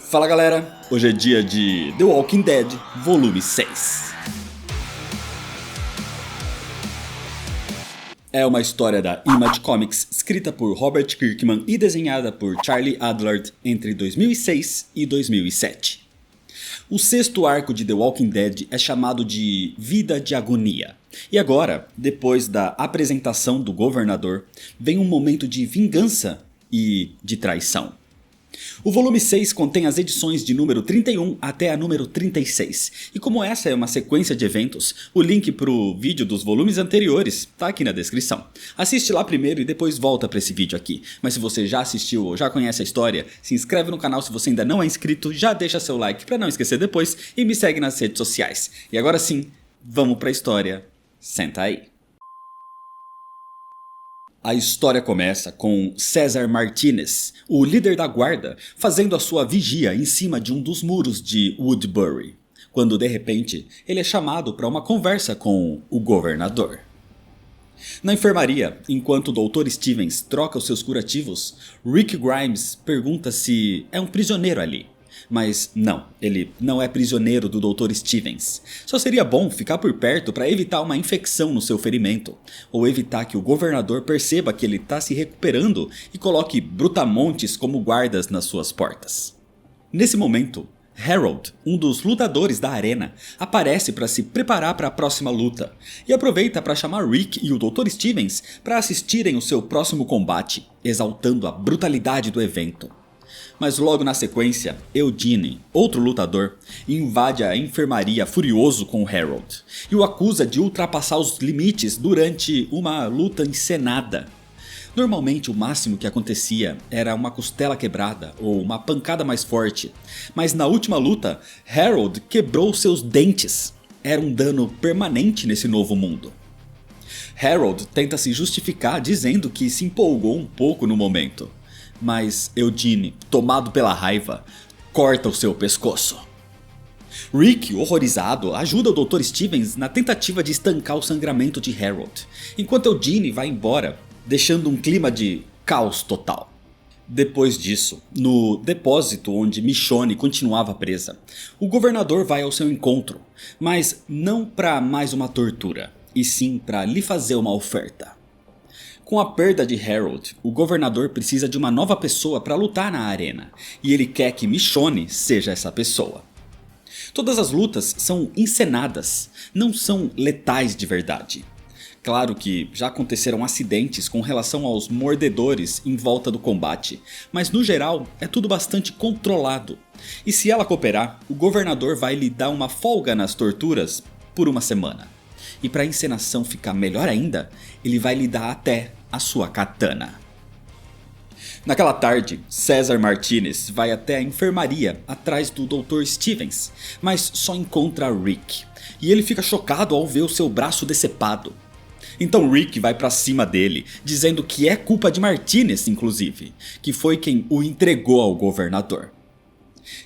Fala galera, hoje é dia de The Walking Dead, volume 6. É uma história da Image Comics, escrita por Robert Kirkman e desenhada por Charlie Adlard entre 2006 e 2007. O sexto arco de The Walking Dead é chamado de Vida de Agonia. E agora, depois da apresentação do governador, vem um momento de vingança e de traição. O volume 6 contém as edições de número 31 até a número 36. E como essa é uma sequência de eventos, o link pro vídeo dos volumes anteriores tá aqui na descrição. Assiste lá primeiro e depois volta para esse vídeo aqui. Mas se você já assistiu ou já conhece a história, se inscreve no canal se você ainda não é inscrito, já deixa seu like para não esquecer depois e me segue nas redes sociais. E agora sim, vamos pra história. Senta aí. A história começa com César Martinez, o líder da guarda, fazendo a sua vigia em cima de um dos muros de Woodbury, quando de repente ele é chamado para uma conversa com o governador. Na enfermaria, enquanto o Dr. Stevens troca os seus curativos, Rick Grimes pergunta se é um prisioneiro ali. Mas não, ele não é prisioneiro do Dr. Stevens. Só seria bom ficar por perto para evitar uma infecção no seu ferimento, ou evitar que o governador perceba que ele está se recuperando e coloque brutamontes como guardas nas suas portas. Nesse momento, Harold, um dos lutadores da arena, aparece para se preparar para a próxima luta e aproveita para chamar Rick e o Dr. Stevens para assistirem o seu próximo combate, exaltando a brutalidade do evento. Mas logo na sequência, Eugene, outro lutador, invade a enfermaria furioso com Harold e o acusa de ultrapassar os limites durante uma luta encenada. Normalmente o máximo que acontecia era uma costela quebrada ou uma pancada mais forte, mas na última luta, Harold quebrou seus dentes. Era um dano permanente nesse novo mundo. Harold tenta se justificar dizendo que se empolgou um pouco no momento. Mas Eugene, tomado pela raiva, corta o seu pescoço. Rick, horrorizado, ajuda o Dr. Stevens na tentativa de estancar o sangramento de Harold, enquanto Eugene vai embora, deixando um clima de caos total. Depois disso, no depósito onde Michonne continuava presa, o governador vai ao seu encontro, mas não para mais uma tortura, e sim para lhe fazer uma oferta. Com a perda de Harold, o governador precisa de uma nova pessoa para lutar na arena, e ele quer que Michonne seja essa pessoa. Todas as lutas são encenadas, não são letais de verdade. Claro que já aconteceram acidentes com relação aos mordedores em volta do combate, mas no geral é tudo bastante controlado. E se ela cooperar, o governador vai lhe dar uma folga nas torturas por uma semana. E para a encenação ficar melhor ainda, ele vai lhe dar até a sua katana. Naquela tarde, César Martinez vai até a enfermaria atrás do Dr. Stevens, mas só encontra Rick, e ele fica chocado ao ver o seu braço decepado. Então Rick vai pra cima dele, dizendo que é culpa de Martinez inclusive, que foi quem o entregou ao governador.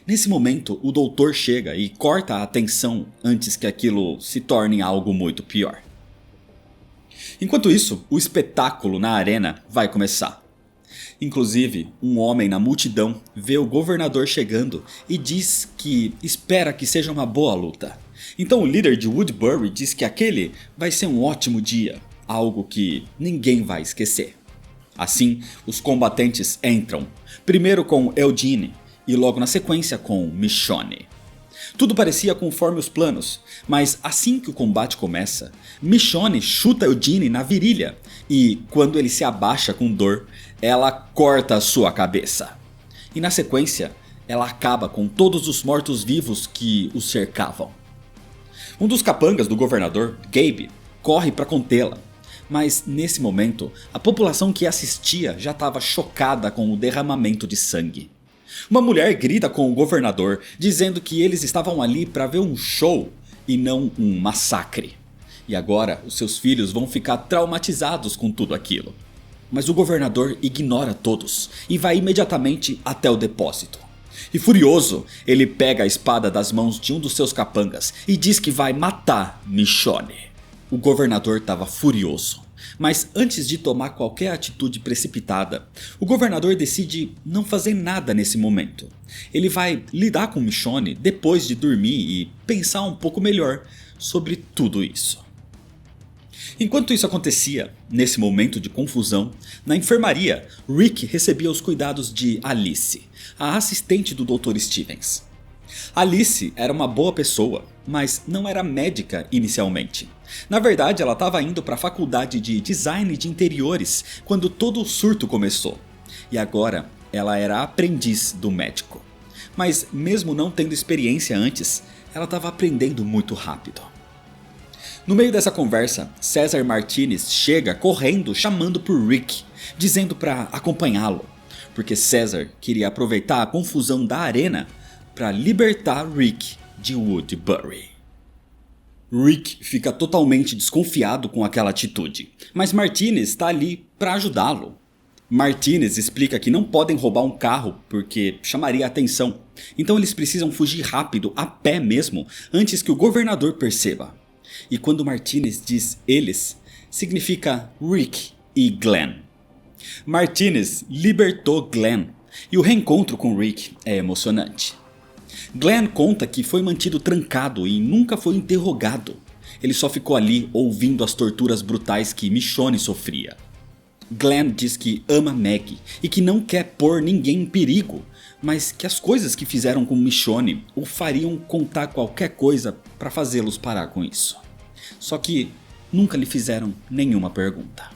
Nesse momento, o doutor chega e corta a atenção antes que aquilo se torne algo muito pior. Enquanto isso, o espetáculo na arena vai começar. Inclusive, um homem na multidão vê o governador chegando e diz que espera que seja uma boa luta. Então o líder de Woodbury diz que aquele vai ser um ótimo dia, algo que ninguém vai esquecer. Assim, os combatentes entram, primeiro com Eugene, e logo na sequência com Michonne. Tudo parecia conforme os planos, mas assim que o combate começa, Michonne chuta Eugene na virilha e, quando ele se abaixa com dor, ela corta a sua cabeça. E na sequência, ela acaba com todos os mortos-vivos que os cercavam. Um dos capangas do governador, Gabe, corre para contê-la, mas nesse momento, a população que assistia já estava chocada com o derramamento de sangue. Uma mulher grita com o governador, dizendo que eles estavam ali para ver um show e não um massacre. E agora os seus filhos vão ficar traumatizados com tudo aquilo. Mas o governador ignora todos e vai imediatamente até o depósito. E furioso, ele pega a espada das mãos de um dos seus capangas e diz que vai matar Michonne. O governador estava furioso, Mas antes de tomar qualquer atitude precipitada, o governador decide não fazer nada nesse momento. Ele vai lidar com Michonne depois de dormir e pensar um pouco melhor sobre tudo isso. Enquanto isso acontecia, nesse momento de confusão, na enfermaria, Rick recebia os cuidados de Alice, a assistente do Dr. Stevens. Alice era uma boa pessoa, mas não era médica inicialmente. Na verdade, ela estava indo para a faculdade de design de interiores quando todo o surto começou. E agora ela era aprendiz do médico. Mas mesmo não tendo experiência antes, ela estava aprendendo muito rápido. No meio dessa conversa, César Martinez chega correndo chamando por Rick, dizendo para acompanhá-lo, porque César queria aproveitar a confusão da arena para libertar Rick de Woodbury. Rick fica totalmente desconfiado com aquela atitude, mas Martinez está ali para ajudá-lo. Martinez explica que não podem roubar um carro porque chamaria a atenção, então eles precisam fugir rápido, a pé mesmo, antes que o governador perceba. E quando Martinez diz eles, significa Rick e Glenn. Martinez libertou Glenn e o reencontro com Rick é emocionante. Glenn conta que foi mantido trancado e nunca foi interrogado. Ele só ficou ali ouvindo as torturas brutais que Michonne sofria. Glenn diz que ama Maggie e que não quer pôr ninguém em perigo, mas que as coisas que fizeram com Michonne o fariam contar qualquer coisa para fazê-los parar com isso. Só que nunca lhe fizeram nenhuma pergunta.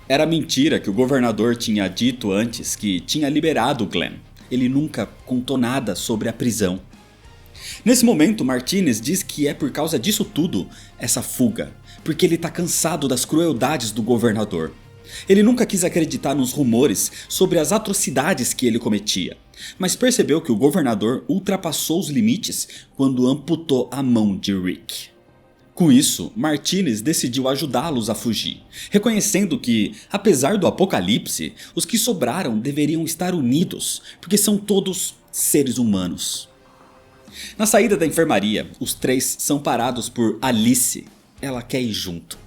Era mentira que o governador tinha dito antes que tinha liberado Glenn. Ele nunca contou nada sobre a prisão. Nesse momento, Martinez diz que é por causa disso tudo, essa fuga, porque ele está cansado das crueldades do governador. Ele nunca quis acreditar nos rumores sobre as atrocidades que ele cometia, mas percebeu que o governador ultrapassou os limites quando amputou a mão de Rick. Com isso, Martinez decidiu ajudá-los a fugir, reconhecendo que, apesar do apocalipse, os que sobraram deveriam estar unidos, porque são todos seres humanos. Na saída da enfermaria, os três são parados por Alice. Ela quer ir junto.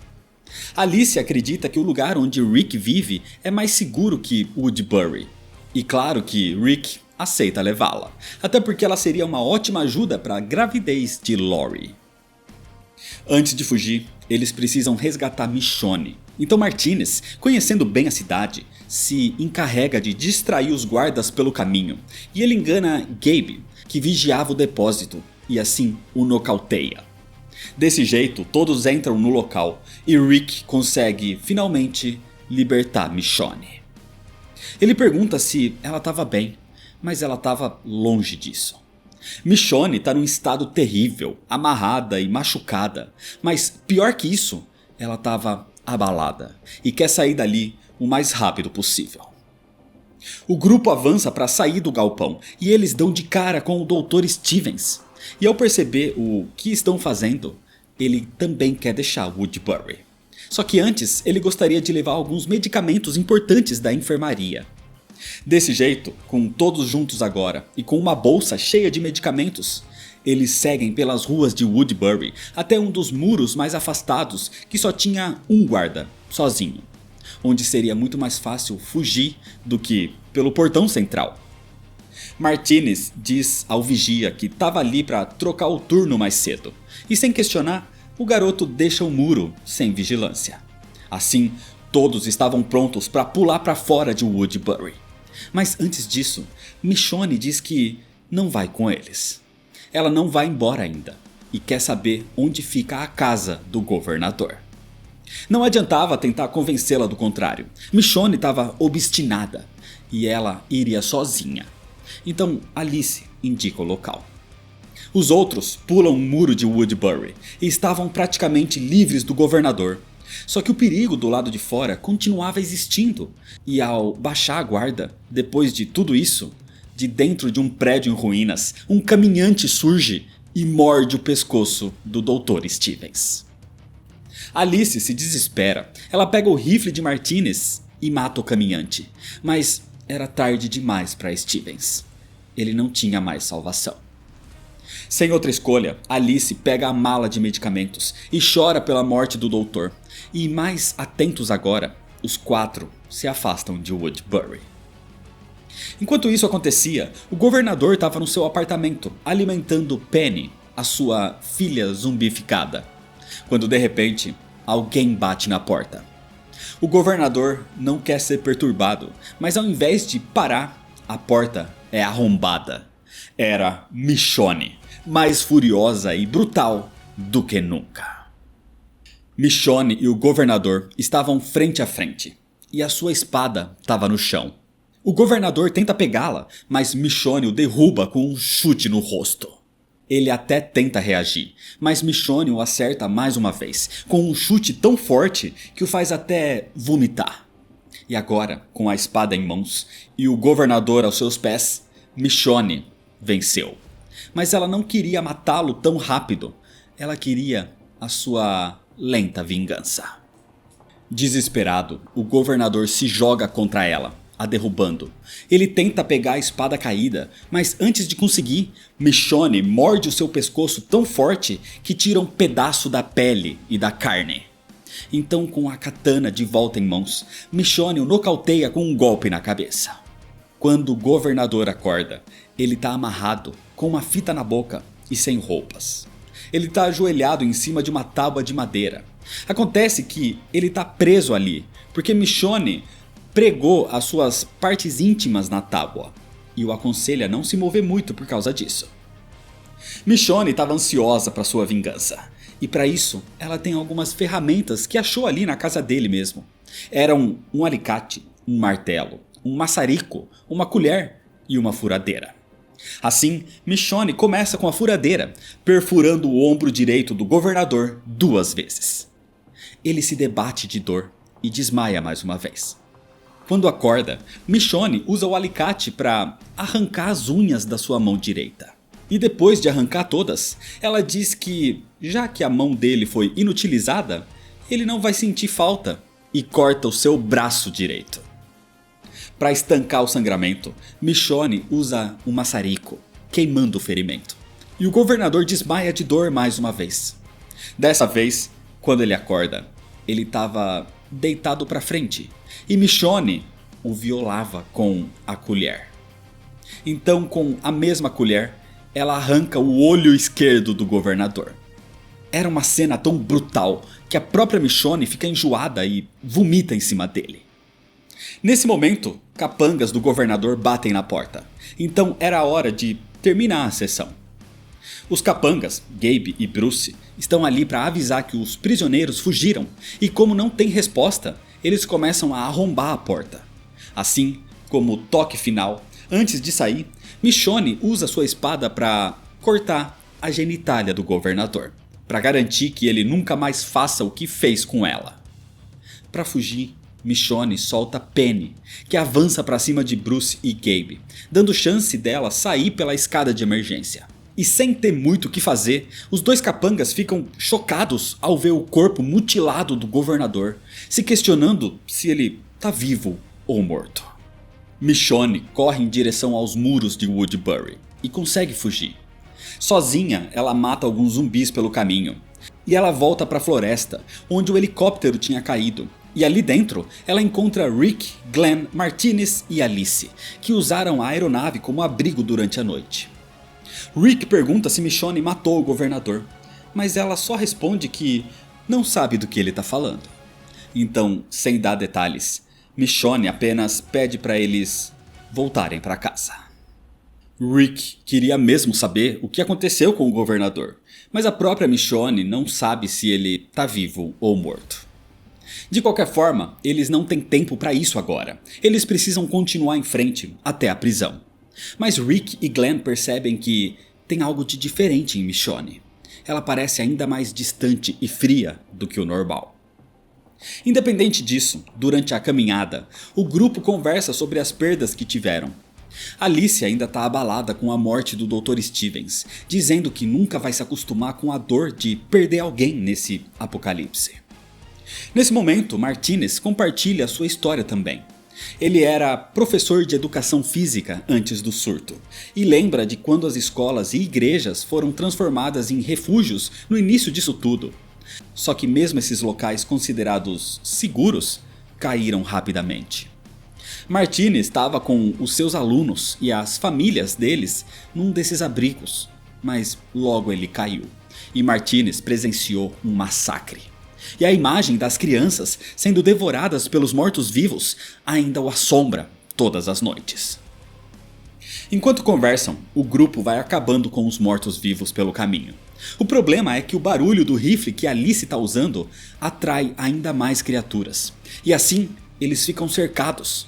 Alice acredita que o lugar onde Rick vive é mais seguro que Woodbury. E claro que Rick aceita levá-la, até porque ela seria uma ótima ajuda para a gravidez de Lori. Antes de fugir, eles precisam resgatar Michonne. Então Martinez, conhecendo bem a cidade, se encarrega de distrair os guardas pelo caminho. E ele engana Gabe, que vigiava o depósito, e assim o nocauteia. Desse jeito, todos entram no local e Rick consegue finalmente libertar Michonne. Ele pergunta se ela estava bem, mas ela estava longe disso. Michonne está num estado terrível, amarrada e machucada, mas pior que isso, ela estava abalada e quer sair dali o mais rápido possível. O grupo avança para sair do galpão e eles dão de cara com o Dr. Stevens. E ao perceber o que estão fazendo, ele também quer deixar Woodbury. Só que antes ele gostaria de levar alguns medicamentos importantes da enfermaria. Desse jeito, com todos juntos agora e com uma bolsa cheia de medicamentos, eles seguem pelas ruas de Woodbury até um dos muros mais afastados que só tinha um guarda, sozinho, onde seria muito mais fácil fugir do que pelo portão central. Martinez diz ao vigia que estava ali para trocar o turno mais cedo, e sem questionar, o garoto deixa o muro sem vigilância. Assim, todos estavam prontos para pular para fora de Woodbury. Mas antes disso, Michonne diz que não vai com eles. Ela não vai embora ainda e quer saber onde fica a casa do governador. Não adiantava tentar convencê-la do contrário. Michonne estava obstinada e ela iria sozinha. Então Alice indica o local. Os outros pulam o muro de Woodbury e estavam praticamente livres do governador. Só que o perigo do lado de fora continuava existindo, e ao baixar a guarda, depois de tudo isso, de dentro de um prédio em ruínas, um caminhante surge e morde o pescoço do Dr. Stevens. Alice se desespera, ela pega o rifle de Martinez e mata o caminhante, mas era tarde demais para Stevens. Ele não tinha mais salvação. Sem outra escolha, Alice pega a mala de medicamentos e chora pela morte do doutor. E mais atentos agora, os 4 se afastam de Woodbury. Enquanto isso acontecia, o governador estava no seu apartamento, alimentando Penny, a sua filha zumbificada. Quando de repente, alguém bate na porta. O governador não quer ser perturbado, mas ao invés de parar, a porta é arrombada. Era Michonne, mais furiosa e brutal do que nunca. Michonne e o governador estavam frente a frente, e a sua espada estava no chão. O governador tenta pegá-la, mas Michonne o derruba com um chute no rosto. Ele até tenta reagir, mas Michonne o acerta mais uma vez, com um chute tão forte que o faz até vomitar. E agora, com a espada em mãos e o governador aos seus pés, Michonne venceu. Mas ela não queria matá-lo tão rápido, ela queria a sua lenta vingança. Desesperado, o governador se joga contra ela, a derrubando. Ele tenta pegar a espada caída, mas antes de conseguir, Michonne morde o seu pescoço tão forte que tira um pedaço da pele e da carne. Então, com a katana de volta em mãos, Michonne o nocauteia com um golpe na cabeça. Quando o governador acorda, ele está amarrado, com uma fita na boca e sem roupas. Ele está ajoelhado em cima de uma tábua de madeira. Acontece que ele está preso ali, porque Michonne pregou as suas partes íntimas na tábua e o aconselha a não se mover muito por causa disso. Michonne estava ansiosa para sua vingança e para isso ela tem algumas ferramentas que achou ali na casa dele mesmo. Eram um alicate, um martelo, um maçarico, uma colher e uma furadeira. Assim, Michonne começa com a furadeira, perfurando o ombro direito do governador 2 vezes. Ele se debate de dor e desmaia mais uma vez. Quando acorda, Michonne usa o alicate para arrancar as unhas da sua mão direita. E depois de arrancar todas, ela diz que, já que a mão dele foi inutilizada, ele não vai sentir falta e corta o seu braço direito. Para estancar o sangramento, Michonne usa um maçarico, queimando o ferimento. E o governador desmaia de dor mais uma vez. Dessa vez, quando ele acorda, ele estava deitado para frente e Michonne o violava com a colher. Então, com a mesma colher, ela arranca o olho esquerdo do governador. Era uma cena tão brutal que a própria Michonne fica enjoada e vomita em cima dele. Nesse momento, capangas do governador batem na porta, então era a hora de terminar a sessão. Os capangas, Gabe e Bruce, estão ali para avisar que os prisioneiros fugiram e como não tem resposta, eles começam a arrombar a porta. Assim, como toque final, antes de sair, Michonne usa sua espada para cortar a genitália do governador, para garantir que ele nunca mais faça o que fez com ela. Para fugir, Michonne solta Penny, que avança para cima de Bruce e Gabe, dando chance dela sair pela escada de emergência. E sem ter muito o que fazer, os 2 capangas ficam chocados ao ver o corpo mutilado do governador, se questionando se ele está vivo ou morto. Michonne corre em direção aos muros de Woodbury e consegue fugir. Sozinha, ela mata alguns zumbis pelo caminho. E ela volta para a floresta, onde o helicóptero tinha caído. E ali dentro, ela encontra Rick, Glenn, Martinez e Alice, que usaram a aeronave como abrigo durante a noite. Rick pergunta se Michonne matou o governador, mas ela só responde que não sabe do que ele está falando. Então, sem dar detalhes, Michonne apenas pede para eles voltarem para casa. Rick queria mesmo saber o que aconteceu com o governador, mas a própria Michonne não sabe se ele está vivo ou morto. De qualquer forma, eles não têm tempo para isso agora. Eles precisam continuar em frente até a prisão. Mas Rick e Glenn percebem que tem algo de diferente em Michonne. Ela parece ainda mais distante e fria do que o normal. Independente disso, durante a caminhada, o grupo conversa sobre as perdas que tiveram. Alice ainda está abalada com a morte do Dr. Stevens, dizendo que nunca vai se acostumar com a dor de perder alguém nesse apocalipse. Nesse momento, Martinez compartilha sua história também. Ele era professor de educação física antes do surto, e lembra de quando as escolas e igrejas foram transformadas em refúgios no início disso tudo. Só que mesmo esses locais considerados seguros, caíram rapidamente. Martinez estava com os seus alunos e as famílias deles num desses abrigos, mas logo ele caiu, e Martinez presenciou um massacre. E a imagem das crianças sendo devoradas pelos mortos-vivos ainda o assombra todas as noites. Enquanto conversam, o grupo vai acabando com os mortos-vivos pelo caminho. O problema é que o barulho do rifle que Alice está usando atrai ainda mais criaturas, e assim eles ficam cercados.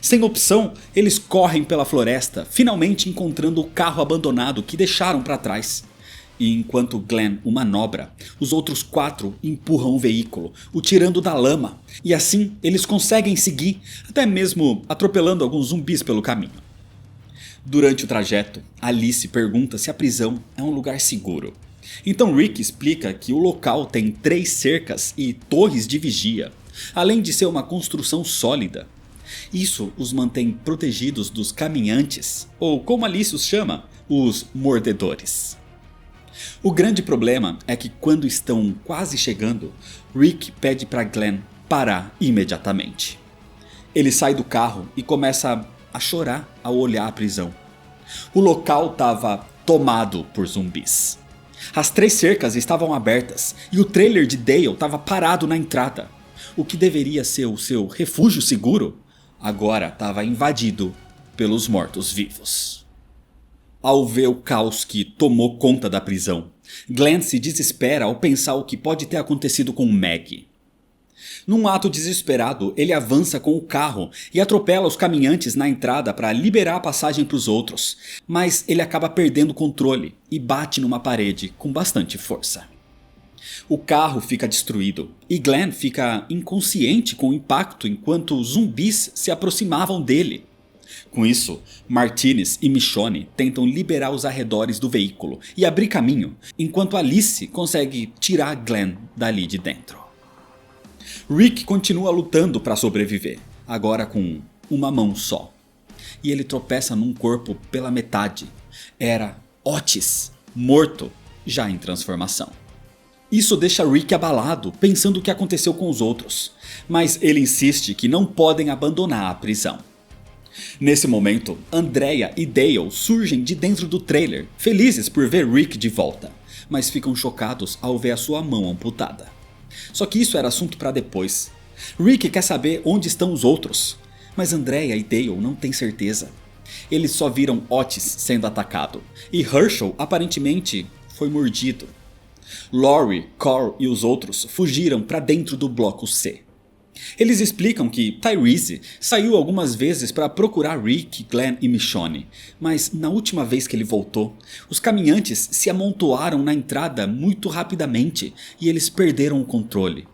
Sem opção, eles correm pela floresta, finalmente encontrando o carro abandonado que deixaram para trás. E enquanto Glenn o manobra, os outros 4 empurram o veículo, o tirando da lama, e assim eles conseguem seguir, até mesmo atropelando alguns zumbis pelo caminho. Durante o trajeto, Alice pergunta se a prisão é um lugar seguro. Então Rick explica que o local tem 3 cercas e torres de vigia, além de ser uma construção sólida. Isso os mantém protegidos dos caminhantes, ou como Alice os chama, os mordedores. O grande problema é que quando estão quase chegando, Rick pede para Glenn parar imediatamente. Ele sai do carro e começa a chorar ao olhar a prisão. O local estava tomado por zumbis. As 3 cercas estavam abertas e o trailer de Dale estava parado na entrada. O que deveria ser o seu refúgio seguro, agora estava invadido pelos mortos-vivos. Ao ver o caos que tomou conta da prisão, Glenn se desespera ao pensar o que pode ter acontecido com Maggie. Num ato desesperado, ele avança com o carro e atropela os caminhantes na entrada para liberar a passagem para os outros, mas ele acaba perdendo o controle e bate numa parede com bastante força. O carro fica destruído e Glenn fica inconsciente com o impacto enquanto os zumbis se aproximavam dele. Com isso, Martinez e Michonne tentam liberar os arredores do veículo e abrir caminho, enquanto Alice consegue tirar Glenn dali de dentro. Rick continua lutando para sobreviver, agora com uma mão só. E ele tropeça num corpo pela metade. Era Otis, morto, já em transformação. Isso deixa Rick abalado, pensando o que aconteceu com os outros, mas ele insiste que não podem abandonar a prisão. Nesse momento, Andrea e Dale surgem de dentro do trailer, felizes por ver Rick de volta, mas ficam chocados ao ver a sua mão amputada. Só que isso era assunto para depois. Rick quer saber onde estão os outros, mas Andrea e Dale não têm certeza. Eles só viram Otis sendo atacado, e Herschel aparentemente foi mordido. Laurie, Carl e os outros fugiram para dentro do bloco C. Eles explicam que Tyrese saiu algumas vezes para procurar Rick, Glenn e Michonne, mas na última vez que ele voltou, os caminhantes se amontoaram na entrada muito rapidamente e eles perderam o controle.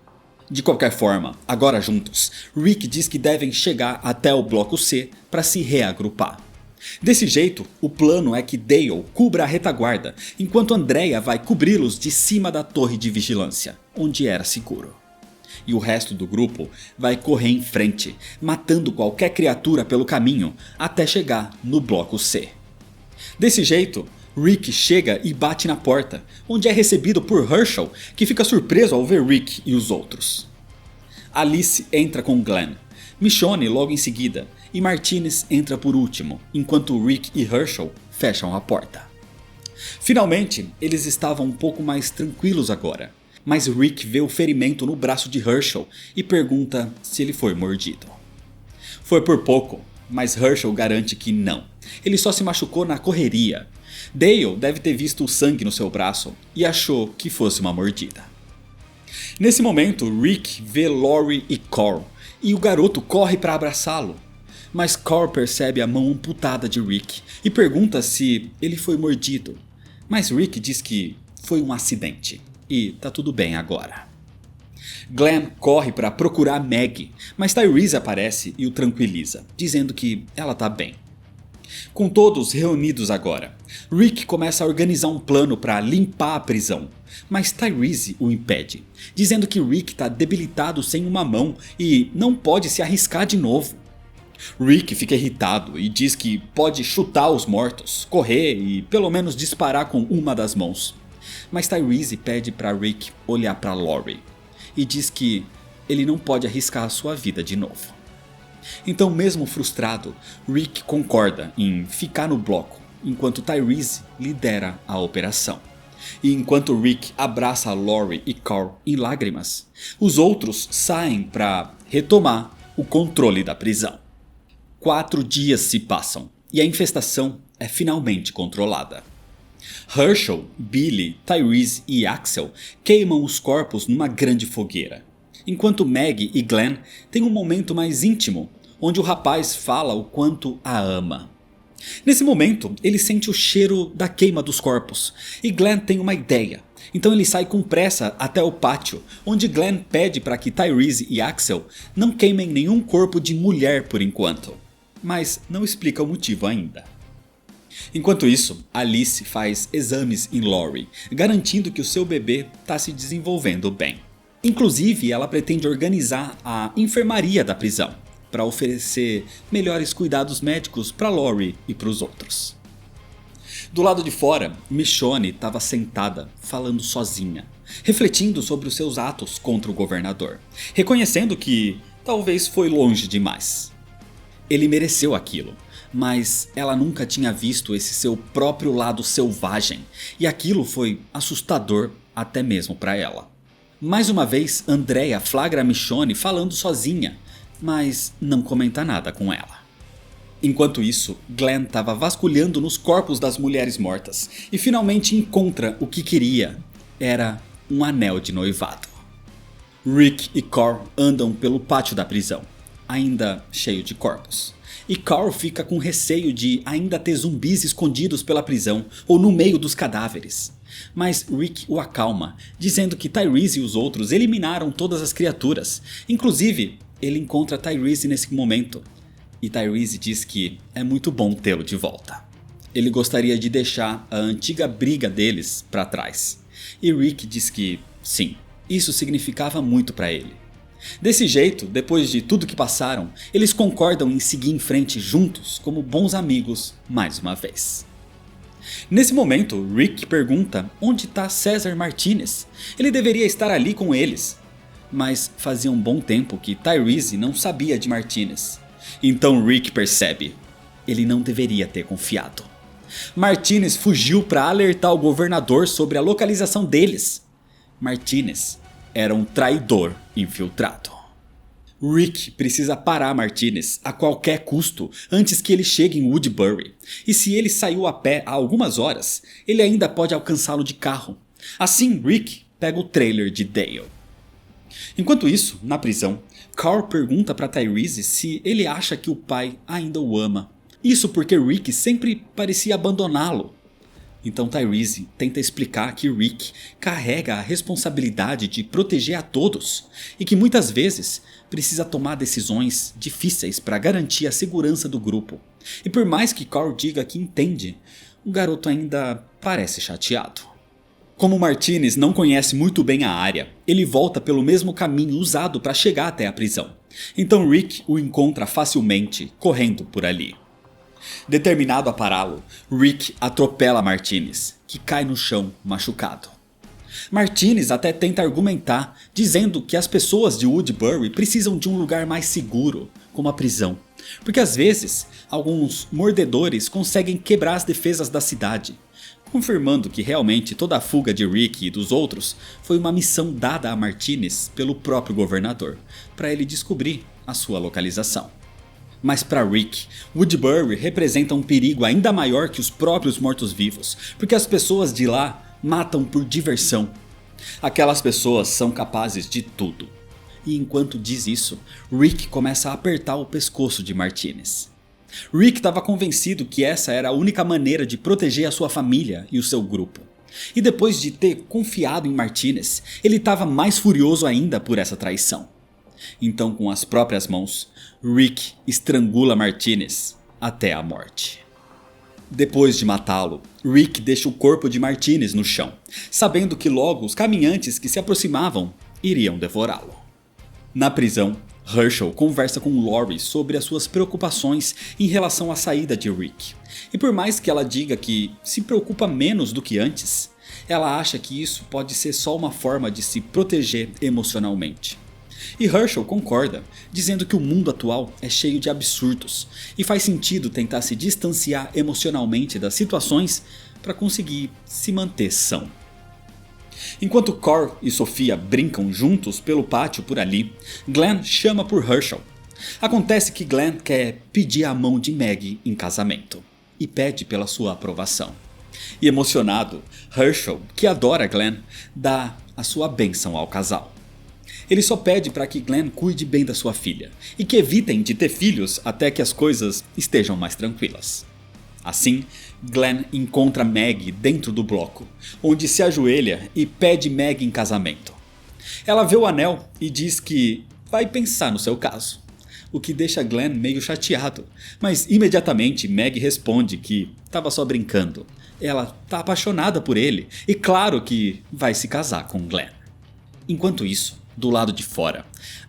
De qualquer forma, agora juntos, Rick diz que devem chegar até o bloco C para se reagrupar. Desse jeito, o plano é que Dale cubra a retaguarda, enquanto Andrea vai cobri-los de cima da torre de vigilância, onde era seguro. E o resto do grupo vai correr em frente, matando qualquer criatura pelo caminho até chegar no bloco C. Desse jeito, Rick chega e bate na porta, onde é recebido por Herschel, que fica surpreso ao ver Rick e os outros. Alice entra com Glenn, Michonne logo em seguida, e Martinez entra por último, enquanto Rick e Herschel fecham a porta. Finalmente, eles estavam um pouco mais tranquilos agora, mas Rick vê o ferimento no braço de Herschel e pergunta se ele foi mordido. Foi por pouco, mas Herschel garante que não. Ele só se machucou na correria. Dale deve ter visto o sangue no seu braço e achou que fosse uma mordida. Nesse momento, Rick vê Laurie e Carl, e o garoto corre para abraçá-lo. Mas Carl percebe a mão amputada de Rick e pergunta se ele foi mordido. Mas Rick diz que foi um acidente e tá tudo bem agora. Glenn corre para procurar Maggie, mas Tyrese aparece e o tranquiliza, dizendo que ela tá bem. Com todos reunidos agora, Rick começa a organizar um plano para limpar a prisão, mas Tyrese o impede, dizendo que Rick tá debilitado sem uma mão e não pode se arriscar de novo. Rick fica irritado e diz que pode chutar os mortos, correr e pelo menos disparar com uma das mãos. Mas Tyrese pede para Rick olhar para Lori e diz que ele não pode arriscar a sua vida de novo. Então, mesmo frustrado, Rick concorda em ficar no bloco enquanto Tyrese lidera a operação. E enquanto Rick abraça Lori e Carl em lágrimas, os outros saem para retomar o controle da prisão. 4 dias se passam e a infestação é finalmente controlada. Herschel, Billy, Tyrese e Axel queimam os corpos numa grande fogueira, enquanto Maggie e Glenn têm um momento mais íntimo, onde o rapaz fala o quanto a ama. Nesse momento, ele sente o cheiro da queima dos corpos, e Glenn tem uma ideia. Então ele sai com pressa até o pátio, onde Glenn pede para que Tyrese e Axel não queimem nenhum corpo de mulher por enquanto, mas não explica o motivo ainda. Enquanto isso, Alice faz exames em Lori, garantindo que o seu bebê está se desenvolvendo bem. Inclusive, ela pretende organizar a enfermaria da prisão, para oferecer melhores cuidados médicos para Lori e para os outros. Do lado de fora, Michonne estava sentada, falando sozinha, refletindo sobre os seus atos contra o governador, reconhecendo que talvez foi longe demais. Ele mereceu aquilo, mas ela nunca tinha visto esse seu próprio lado selvagem, e aquilo foi assustador até mesmo para ela. Mais uma vez, Andrea flagra Michonne falando sozinha, mas não comenta nada com ela. Enquanto isso, Glenn estava vasculhando nos corpos das mulheres mortas e finalmente encontra o que queria. Era um anel de noivado. Rick e Carl andam pelo pátio da prisão, ainda cheio de corpos. E Carl fica com receio de ainda ter zumbis escondidos pela prisão ou no meio dos cadáveres. Mas Rick o acalma, dizendo que Tyrese e os outros eliminaram todas as criaturas. Inclusive, ele encontra Tyrese nesse momento, e Tyrese diz que é muito bom tê-lo de volta. Ele gostaria de deixar a antiga briga deles para trás, e Rick diz que sim, isso significava muito para ele. Desse jeito, depois de tudo que passaram, eles concordam em seguir em frente juntos como bons amigos mais uma vez. Nesse momento, Rick pergunta onde está César Martinez. Ele deveria estar ali com eles. Mas fazia um bom tempo que Tyrese não sabia de Martinez. Então Rick percebe, ele não deveria ter confiado. Martinez fugiu para alertar o governador sobre a localização deles. Martinez era um traidor infiltrado. Rick precisa parar Martinez a qualquer custo antes que ele chegue em Woodbury. E se ele saiu a pé há algumas horas, ele ainda pode alcançá-lo de carro. Assim, Rick pega o trailer de Dale. Enquanto isso, na prisão, Carl pergunta para Tyrese se ele acha que o pai ainda o ama. Isso porque Rick sempre parecia abandoná-lo. Então Tyrese tenta explicar que Rick carrega a responsabilidade de proteger a todos e que muitas vezes precisa tomar decisões difíceis para garantir a segurança do grupo. E por mais que Carl diga que entende, o garoto ainda parece chateado. Como Martinez não conhece muito bem a área, ele volta pelo mesmo caminho usado para chegar até a prisão. Então Rick o encontra facilmente, correndo por ali. Determinado a pará-lo, Rick atropela Martinez, que cai no chão machucado. Martinez até tenta argumentar, dizendo que as pessoas de Woodbury precisam de um lugar mais seguro, como a prisão. Porque às vezes, alguns mordedores conseguem quebrar as defesas da cidade, confirmando que realmente toda a fuga de Rick e dos outros foi uma missão dada a Martinez pelo próprio governador, para ele descobrir a sua localização. Mas para Rick, Woodbury representa um perigo ainda maior que os próprios mortos-vivos, porque as pessoas de lá matam por diversão. Aquelas pessoas são capazes de tudo. E enquanto diz isso, Rick começa a apertar o pescoço de Martinez. Rick estava convencido que essa era a única maneira de proteger a sua família e o seu grupo. E depois de ter confiado em Martinez, ele estava mais furioso ainda por essa traição. Então, com as próprias mãos, Rick estrangula Martinez até a morte. Depois de matá-lo, Rick deixa o corpo de Martinez no chão, sabendo que logo os caminhantes que se aproximavam iriam devorá-lo. Na prisão, Herschel conversa com Lori sobre as suas preocupações em relação à saída de Rick. E por mais que ela diga que se preocupa menos do que antes, ela acha que isso pode ser só uma forma de se proteger emocionalmente. E Herschel concorda, dizendo que o mundo atual é cheio de absurdos e faz sentido tentar se distanciar emocionalmente das situações para conseguir se manter são. Enquanto Cor e Sofia brincam juntos pelo pátio por ali, Glenn chama por Herschel. Acontece que Glenn quer pedir a mão de Maggie em casamento e pede pela sua aprovação. E emocionado, Herschel, que adora Glenn, dá a sua bênção ao casal. Ele só pede para que Glenn cuide bem da sua filha e que evitem de ter filhos até que as coisas estejam mais tranquilas. Assim, Glenn encontra Maggie dentro do bloco, onde se ajoelha e pede Maggie em casamento. Ela vê o anel e diz que vai pensar no seu caso, o que deixa Glenn meio chateado, mas imediatamente Maggie responde que estava só brincando. Ela está apaixonada por ele e claro que vai se casar com Glenn. Enquanto isso, do lado de fora,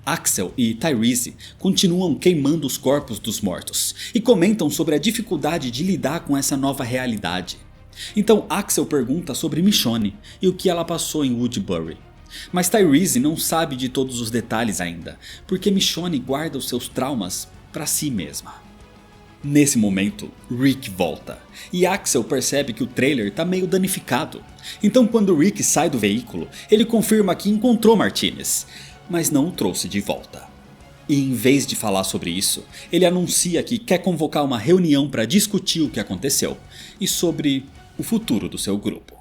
Axel e Tyrese continuam queimando os corpos dos mortos e comentam sobre a dificuldade de lidar com essa nova realidade. Então Axel pergunta sobre Michonne e o que ela passou em Woodbury. Mas Tyrese não sabe de todos os detalhes ainda, porque Michonne guarda os seus traumas para si mesma. Nesse momento, Rick volta, e Axel percebe que o trailer está meio danificado. Então quando Rick sai do veículo, ele confirma que encontrou Martinez, mas não o trouxe de volta. E em vez de falar sobre isso, ele anuncia que quer convocar uma reunião para discutir o que aconteceu e sobre o futuro do seu grupo.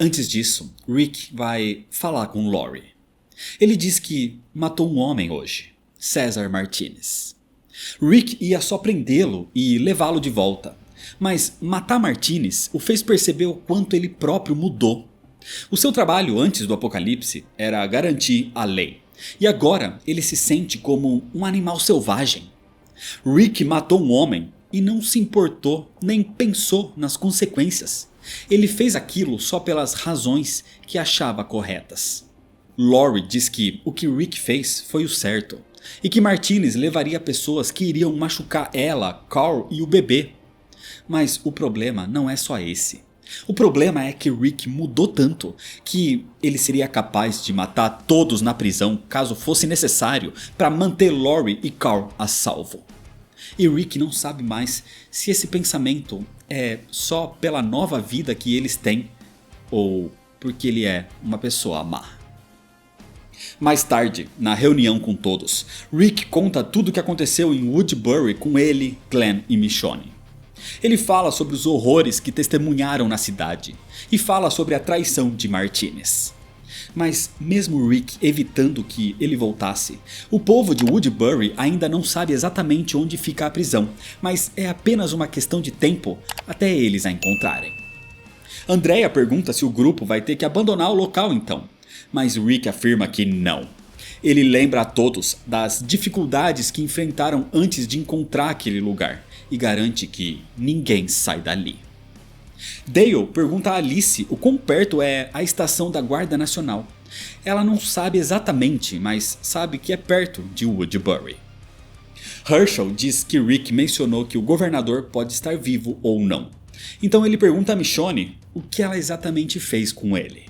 Antes disso, Rick vai falar com Lori. Ele diz que matou um homem hoje, César Martinez. Rick ia só prendê-lo e levá-lo de volta, mas matar Martinez o fez perceber o quanto ele próprio mudou. O seu trabalho antes do apocalipse era garantir a lei, e agora ele se sente como um animal selvagem. Rick matou um homem e não se importou nem pensou nas consequências. Ele fez aquilo só pelas razões que achava corretas. Lori diz que o que Rick fez foi o certo, e que Martinez levaria pessoas que iriam machucar ela, Carl e o bebê. Mas o problema não é só esse. O problema é que Rick mudou tanto que ele seria capaz de matar todos na prisão caso fosse necessário para manter Lori e Carl a salvo. E Rick não sabe mais se esse pensamento é só pela nova vida que eles têm ou porque ele é uma pessoa má. Mais tarde, na reunião com todos, Rick conta tudo o que aconteceu em Woodbury com ele, Glenn e Michonne. Ele fala sobre os horrores que testemunharam na cidade e fala sobre a traição de Martinez. Mas mesmo Rick evitando que ele voltasse, o povo de Woodbury ainda não sabe exatamente onde fica a prisão, mas é apenas uma questão de tempo até eles a encontrarem. Andrea pergunta se o grupo vai ter que abandonar o local então, mas Rick afirma que não. Ele lembra a todos das dificuldades que enfrentaram antes de encontrar aquele lugar e garante que ninguém sai dali. Dale pergunta a Alice o quão perto é a estação da Guarda Nacional. Ela não sabe exatamente, mas sabe que é perto de Woodbury. Herschel diz que Rick mencionou que o governador pode estar vivo ou não. Então ele pergunta a Michonne o que ela exatamente fez com ele.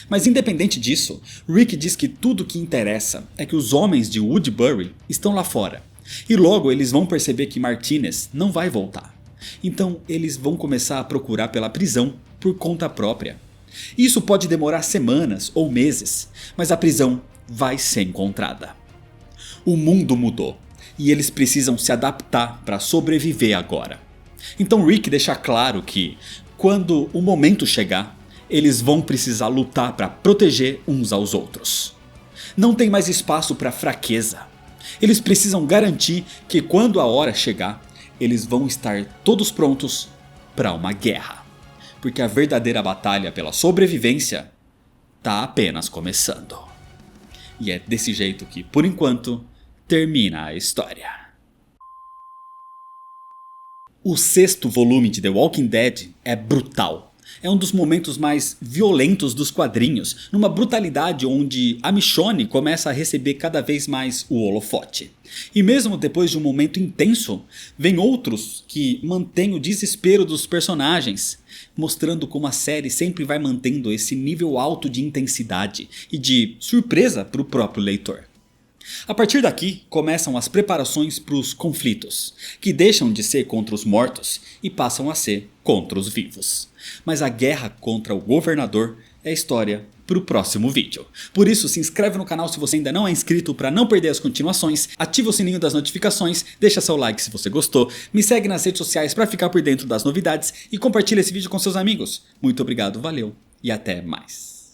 Mas independente disso, Rick diz que tudo o que interessa é que os homens de Woodbury estão lá fora. E logo eles vão perceber que Martinez não vai voltar. Então eles vão começar a procurar pela prisão por conta própria. Isso pode demorar semanas ou meses, mas a prisão vai ser encontrada. O mundo mudou e eles precisam se adaptar para sobreviver agora. Então Rick deixa claro que, quando o momento chegar, eles vão precisar lutar para proteger uns aos outros. Não tem mais espaço para fraqueza. Eles precisam garantir que quando a hora chegar, eles vão estar todos prontos para uma guerra. Porque a verdadeira batalha pela sobrevivência está apenas começando. E é desse jeito que, por enquanto, termina a história. O 6º volume de The Walking Dead é brutal. É um dos momentos mais violentos dos quadrinhos, numa brutalidade onde a Michonne começa a receber cada vez mais o holofote. E mesmo depois de um momento intenso, vem outros que mantêm o desespero dos personagens, mostrando como a série sempre vai mantendo esse nível alto de intensidade e de surpresa para o próprio leitor. A partir daqui começam as preparações para os conflitos, que deixam de ser contra os mortos e passam a ser contra os vivos. Mas a guerra contra o governador é história para o próximo vídeo. Por isso, se inscreve no canal se você ainda não é inscrito para não perder as continuações, ativa o sininho das notificações, deixa seu like se você gostou, me segue nas redes sociais para ficar por dentro das novidades e compartilha esse vídeo com seus amigos. Muito obrigado, valeu e até mais.